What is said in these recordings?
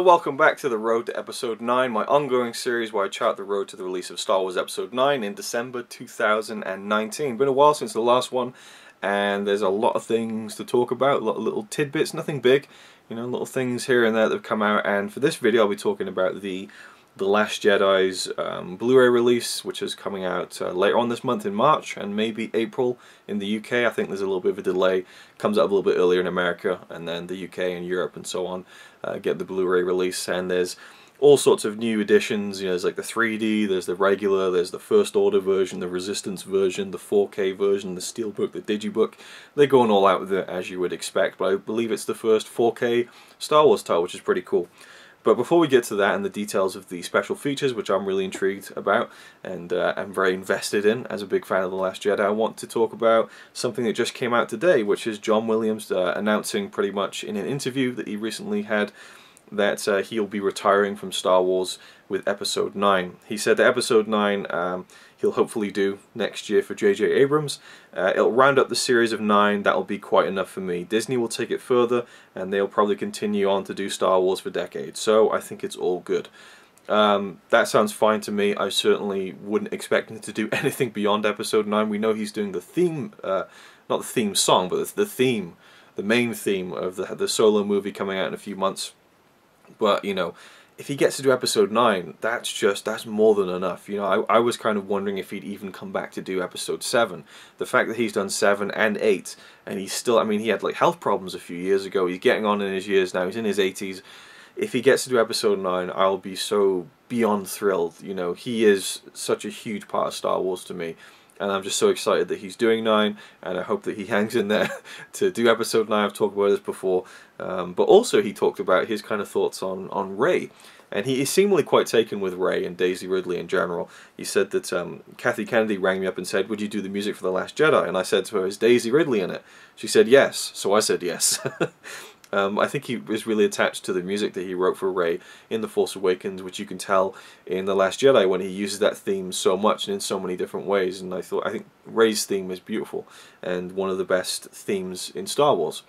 welcome back to the road to episode 9, my ongoing series where I chart the road to the release of Star Wars episode 9 in December 2019. Been a while since the last one, and there's a lot of things to talk about, a lot of little tidbits, nothing big, you know, little things here and there that have come out. And for this video I'll be talking about the Last Jedi's Blu-ray release, which is coming out later on this month in March and maybe April in the UK. I think there's a little bit of a delay. Comes out a little bit earlier in America, and then the UK and Europe and so on get the Blu-ray release. And there's all sorts of new editions. You know, there's like the 3D, there's the regular, there's the First Order version, the Resistance version, the 4K version, the Steelbook, the Digibook. They're going all out with it as you would expect, but I believe it's the first 4K Star Wars title, which is pretty cool. But before we get to that and the details of the special features, which I'm really intrigued about and I'm very invested in as a big fan of The Last Jedi, I want to talk about something that just came out today, which is John Williams announcing pretty much in an interview that he recently had that he'll be retiring from Star Wars with Episode 9. He said that Episode 9 he'll hopefully do next year for J.J. Abrams. It'll round up the series of 9, that'll be quite enough for me. Disney will take it further, and they'll probably continue on to do Star Wars for decades, so I think it's all good. That sounds fine to me. I certainly wouldn't expect him to do anything beyond Episode 9. We know he's doing the theme, not the theme song, but the theme, the main theme of the Solo movie coming out in a few months. But, you know, if he gets to do Episode 9, that's more than enough. You know, I was kind of wondering if he'd even come back to do Episode 7. The fact that he's done 7 and 8, and he's still, I mean, he had like health problems a few years ago. He's getting on in his years now. He's in his 80s. If he gets to do Episode 9, I'll be so beyond thrilled. You know, he is such a huge part of Star Wars to me. And I'm just so excited that he's doing 9, and I hope that he hangs in there to do Episode 9. I've talked about this before. But also he talked about his kind of thoughts on Rey. And he is seemingly quite taken with Rey and Daisy Ridley in general. He said that Kathy Kennedy rang me up and said, "Would you do the music for The Last Jedi?" And I said to her, "Is Daisy Ridley in it?" She said yes, so I said yes. I think he was really attached to the music that he wrote for Rey in The Force Awakens, which you can tell in The Last Jedi when he uses that theme so much and in so many different ways. And I think Rey's theme is beautiful and one of the best themes in Star Wars.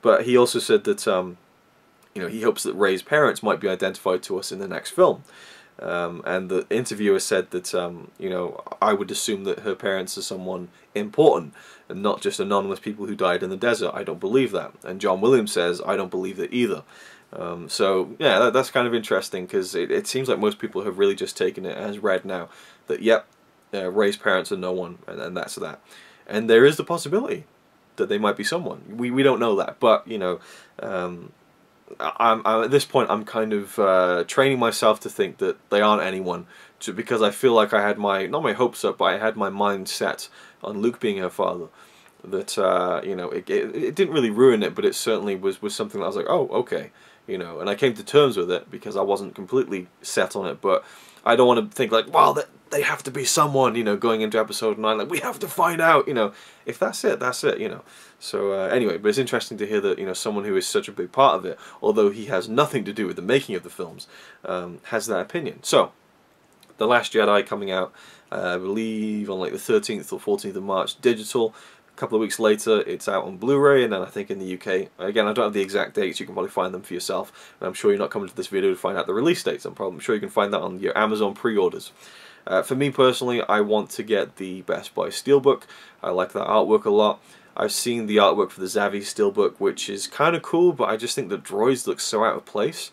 But he also said that you know, he hopes that Rey's parents might be identified to us in the next film. And the interviewer said that, you know, I would assume that her parents are someone important and not just anonymous people who died in the desert. I don't believe that. And John Williams says, I don't believe that either. So, yeah, that's kind of interesting, because it seems like most people have really just taken it as read now. That, yep, Rey's parents are no one, and that's that. And there is the possibility that they might be someone. We don't know that, but, you know, I'm at this point I'm kind of training myself to think that they aren't anyone, because I feel like I had not my hopes up, but I had my mind set on Luke being her father. That you know, it didn't really ruin it, but it certainly was something that I was like, oh, okay, you know, and I came to terms with it because I wasn't completely set on it. But I don't want to think like, well, they have to be someone, you know, going into Episode 9, like, we have to find out, you know. If that's it, you know. So anyway, but it's interesting to hear that, you know, someone who is such a big part of it, although he has nothing to do with the making of the films, has that opinion. So, The Last Jedi coming out, I believe, on like the 13th or 14th of March, digital. A couple of weeks later, it's out on Blu-ray, and then I think in the UK. Again, I don't have the exact dates. You can probably find them for yourself. And I'm sure you're not coming to this video to find out the release dates. I'm sure you can find that on your Amazon pre-orders. For me personally, I want to get the Best Buy Steelbook. I like that artwork a lot. I've seen the artwork for the Zavi Steelbook, which is kind of cool, but I just think the droids look so out of place.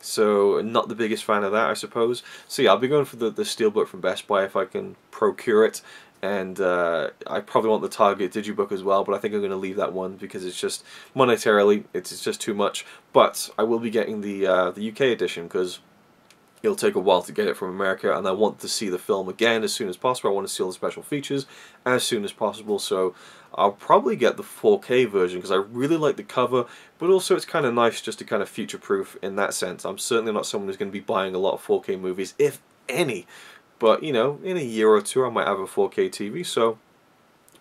So, not the biggest fan of that, I suppose. So yeah, I'll be going for the Steelbook from Best Buy if I can procure it. And I probably want the Target Digibook as well, but I think I'm going to leave that one because it's just, monetarily, it's just too much. But I will be getting the UK edition, because it'll take a while to get it from America, and I want to see the film again as soon as possible. I want to see all the special features as soon as possible, so I'll probably get the 4K version because I really like the cover, but also it's kind of nice just to kind of future-proof in that sense. I'm certainly not someone who's going to be buying a lot of 4K movies, if any, but, you know, in a year or two I might have a 4K TV, so it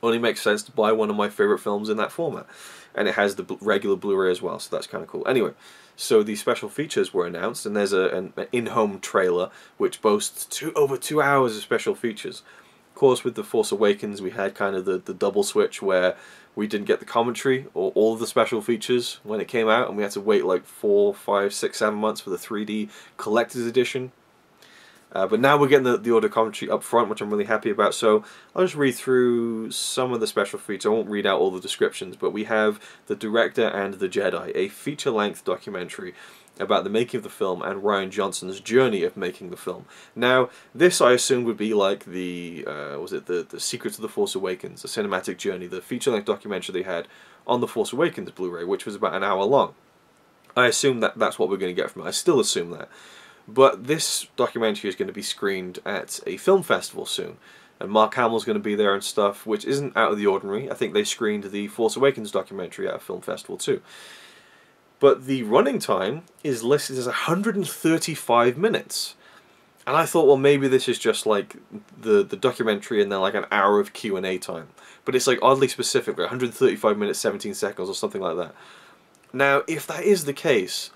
only makes sense to buy one of my favorite films in that format. And it has the regular Blu-ray as well, so that's kind of cool. Anyway, so the special features were announced, and there's an in-home trailer which boasts over 2 hours of special features. Of course, with The Force Awakens, we had kind of the double switch where we didn't get the commentary or all of the special features when it came out, and we had to wait like 4, 5, 6, 7 months for the 3D collector's edition. But now we're getting the audio commentary up front, which I'm really happy about. So I'll just read through some of the special features. I won't read out all the descriptions, but we have The Director and the Jedi, a feature-length documentary about the making of the film and Rian Johnson's journey of making the film. Now, this I assume would be like the Secrets of the Force Awakens, the cinematic journey, the feature-length documentary they had on the Force Awakens Blu-ray, which was about an hour long. I assume that that's what we're going to get from it. I still assume that. But this documentary is going to be screened at a film festival soon, and Mark Hamill's going to be there and stuff, which isn't out of the ordinary. I think they screened the Force Awakens documentary at a film festival too. But the running time is listed as 135 minutes. And I thought, well, maybe this is just like the documentary and then like an hour of Q&A time. But it's like oddly specific, like 135 minutes, 17 seconds or something like that. Now, if that is the case,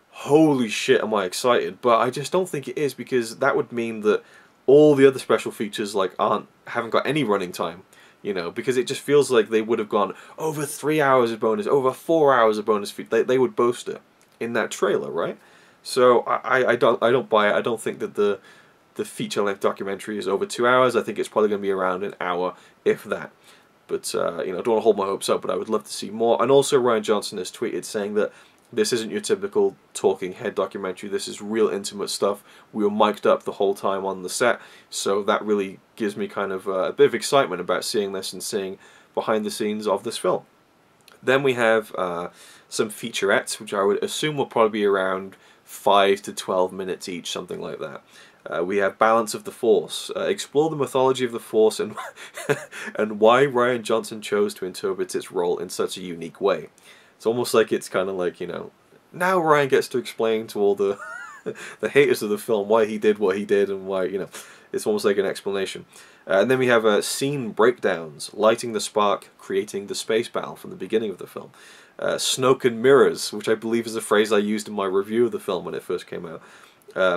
holy shit am I excited. But I just don't think it is, because that would mean that all the other special features like haven't got any running time. You know, because it just feels like they would have gone over 3 hours of bonus, over 4 hours of bonus. They would boast it in that trailer, right? So I don't buy it. I don't think that the feature-length documentary is over 2 hours. I think it's probably going to be around an hour, if that. But you know, I don't want to hold my hopes up, but I would love to see more. And also, Rian Johnson has tweeted saying that this isn't your typical talking head documentary. This is real intimate stuff. We were mic'd up the whole time on the set, so that really gives me kind of a bit of excitement about seeing this and seeing behind the scenes of this film. Then we have some featurettes, which I would assume will probably be around 5 to 12 minutes each, something like that. We have Balance of the Force. Explore the mythology of the Force and and why Rian Johnson chose to interpret its role in such a unique way. It's almost like it's kind of like, you know, now Rian gets to explain to all the the haters of the film why he did what he did, and why, you know, it's almost like an explanation. And then we have scene breakdowns, lighting the spark, creating the space battle from the beginning of the film. Snoke and mirrors, which I believe is a phrase I used in my review of the film when it first came out.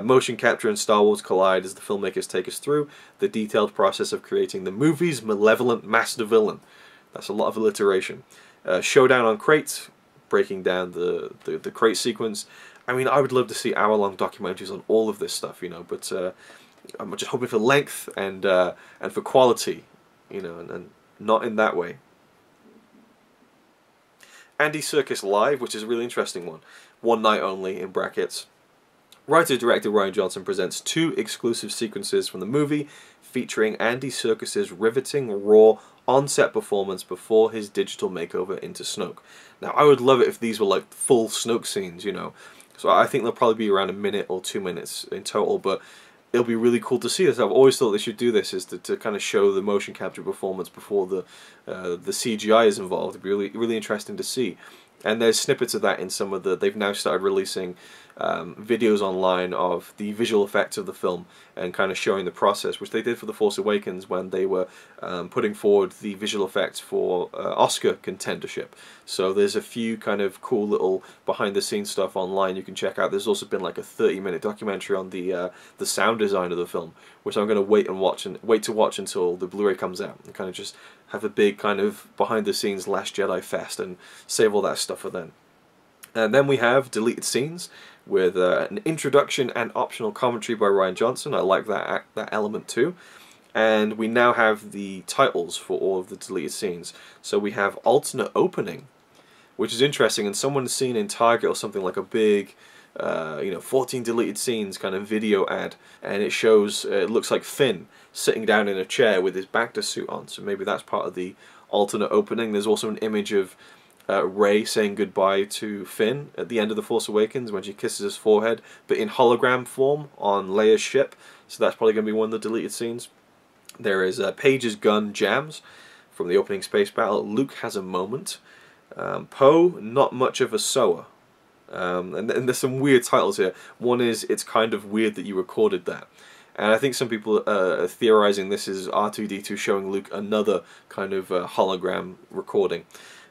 Motion capture and Star Wars collide as the filmmakers take us through the detailed process of creating the movie's malevolent master villain. That's a lot of alliteration. Showdown on crates, breaking down the crate sequence. I mean, I would love to see hour-long documentaries on all of this stuff, you know, but I'm just hoping for length and for quality, you know, and not in that way. Andy Serkis Live, which is a really interesting one. One night only, in brackets. Writer-director Rian Johnson presents 2 exclusive sequences from the movie featuring Andy Serkis's riveting, raw, on-set performance before his digital makeover into Snoke. Now, I would love it if these were like full Snoke scenes, you know. So I think they'll probably be around a minute or 2 minutes in total, but it'll be really cool to see this. I've always thought they should do this, is to kind of show the motion capture performance before the CGI is involved. It'd be really interesting to see. And there's snippets of that in some of they've now started releasing videos online of the visual effects of the film and kind of showing the process, which they did for The Force Awakens when they were putting forward the visual effects for Oscar contendership. So there's a few kind of cool little behind-the-scenes stuff online you can check out. There's also been like a 30-minute documentary on the sound design of the film, which I'm going to wait to watch until the Blu-ray comes out, and kind of just have a big kind of behind-the-scenes Last Jedi fest and save all that stuff for then. And then we have deleted scenes with an introduction and optional commentary by Rian Johnson. I like that element too. And we now have the titles for all of the deleted scenes. So we have alternate opening, which is interesting, and someone's seen in Target or something like a big, you know, 14 deleted scenes kind of video ad, and it shows, it looks like Finn sitting down in a chair with his Bacta suit on, so maybe that's part of the alternate opening. There's also an image of Rey saying goodbye to Finn at the end of The Force Awakens when she kisses his forehead, but in hologram form on Leia's ship, so that's probably going to be one of the deleted scenes. There is Paige's gun jams from the opening space battle. Luke has a moment. Poe, not much of a sewer. And there's some weird titles here. One is, it's kind of weird that you recorded that. And I think some people are theorizing this is R2-D2 showing Luke another kind of hologram recording.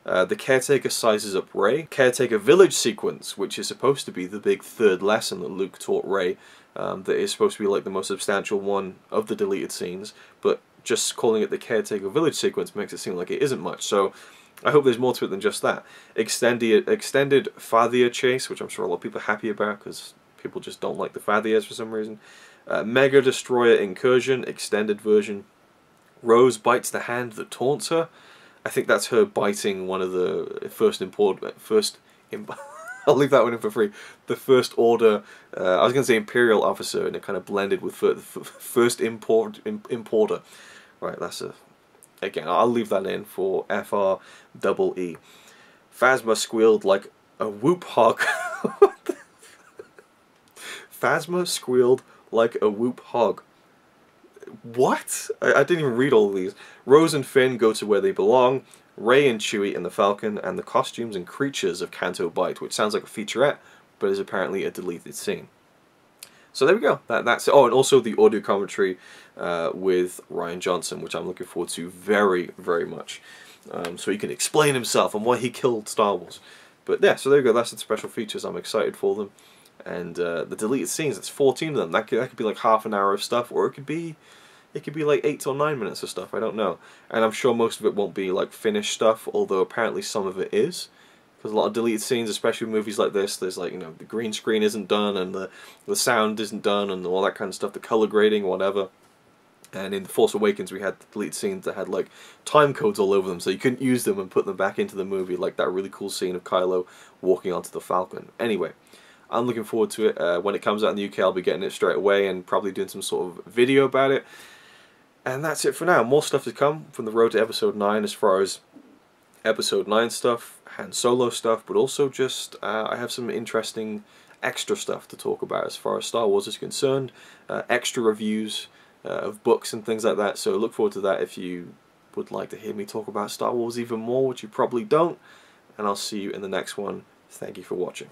The Caretaker sizes up Rey. Caretaker village sequence, which is supposed to be the big third lesson that Luke taught Rey, that is supposed to be like the most substantial one of the deleted scenes, but just calling it the Caretaker Village sequence makes it seem like it isn't much. So I hope there's more to it than just that. Extended Fathia chase, which I'm sure a lot of people are happy about because people just don't like the Fathias for some reason. Mega Destroyer Incursion, extended version. Rose bites the hand that taunts her. I think that's her biting one of the I'll leave that one in for free. The First Order, I was going to say Imperial officer, and it kind of blended with First Importer. Right, that's a... Again, I'll leave that in for FREE. Phasma squealed like a whoop hog. Phasma squealed like a whoop hog. What? I didn't even read all of these. Rose and Finn go to where they belong. Rey and Chewie in the Falcon, and the costumes and creatures of Canto Bight, which sounds like a featurette, but is apparently a deleted scene. So there we go. That's it. Oh, and also the audio commentary with Rian Johnson, which I'm looking forward to very, very much. So he can explain himself and why he killed Star Wars. But yeah, so there you go. That's the special features. I'm excited for them. And the deleted scenes, that's 14 of them. That could be like half an hour of stuff, or it could be like 8 or 9 minutes of stuff. I don't know. And I'm sure most of it won't be like finished stuff, although apparently some of it is. Because a lot of deleted scenes, especially with movies like this, there's like, you know, the green screen isn't done, and the sound isn't done, and all that kind of stuff, the color grading, whatever. And in The Force Awakens, we had deleted scenes that had like time codes all over them, so you couldn't use them and put them back into the movie, like that really cool scene of Kylo walking onto the Falcon. Anyway, I'm looking forward to it. When it comes out in the UK, I'll be getting it straight away and probably doing some sort of video about it. And that's it for now. More stuff to come from the road to Episode 9 as far as Episode 9 stuff, Han Solo stuff, but also just I have some interesting extra stuff to talk about as far as Star Wars is concerned. Extra reviews of books and things like that, so look forward to that if you would like to hear me talk about Star Wars even more, which you probably don't. And I'll see you in the next one. Thank you for watching.